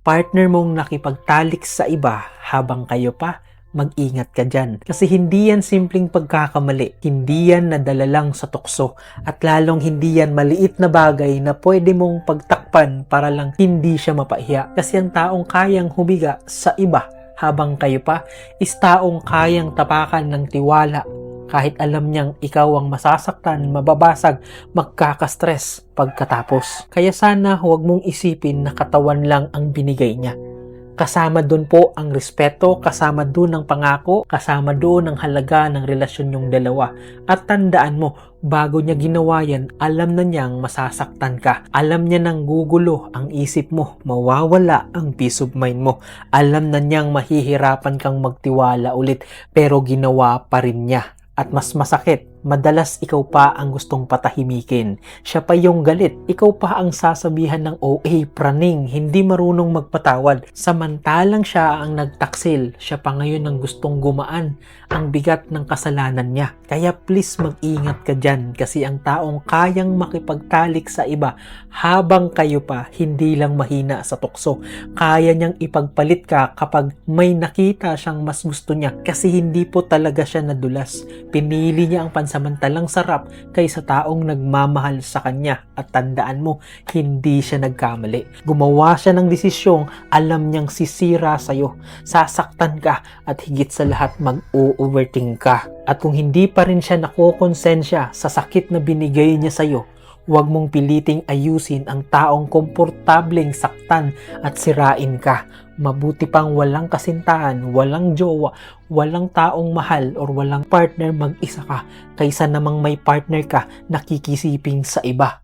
partner mong nakipagtalik sa iba habang kayo pa, mag-ingat ka dyan. Kasi hindi yan simpleng pagkakamali. Hindi yan nadala lang sa tukso. At lalong hindi yan maliit na bagay na pwede mong pagtakpan para lang hindi siya mapahiya. Kasi ang taong kayang humiga sa iba habang kayo pa is taong kayang tapakan ng tiwala kahit alam niyang ikaw ang masasaktan, mababasag, magkakastress pagkatapos. Kaya sana huwag mong isipin na katawan lang ang binigay niya. Kasama doon po ang respeto, kasama doon ang pangako, kasama doon ang halaga ng relasyon yung dalawa. At tandaan mo, bago niya ginawa yan, alam na niyang masasaktan ka. Alam niya nang gugulo ang isip mo, mawawala ang peace of mind mo. Alam na niyang mahihirapan kang magtiwala ulit, pero ginawa pa rin niya. At mas masakit, madalas ikaw pa ang gustong patahimikin. Siya pa yung galit. Ikaw pa ang sasabihan ng OA, praning, hindi marunong magpatawad. Samantalang siya ang nagtaksil. Siya pa ngayon ang gustong gumaan ang bigat ng kasalanan niya. Kaya please mag-ingat ka dyan kasi ang taong kayang makipagtalik sa iba habang kayo pa hindi lang mahina sa tukso. Kaya niyang ipagpalit ka kapag may nakita siyang mas gusto niya kasi hindi po talaga siya nadulas. Pinili niya ang pansamantalang sarap kaysa taong nagmamahal sa kanya. At tandaan mo, hindi siya nagkamali. Gumawa siya ng desisyong alam niyang sisira sa'yo. Sasaktan ka at higit sa lahat mag-overthink ka. At kung hindi pa rin siya nakokonsensya sa sakit na binigay niya sa'yo, huwag mong piliting ayusin ang taong komportableng saktan at sirain ka. Mabuti pang walang kasintahan, walang jowa, walang taong mahal or walang partner mag-isa ka kaysa namang may partner ka nakikisiping sa iba.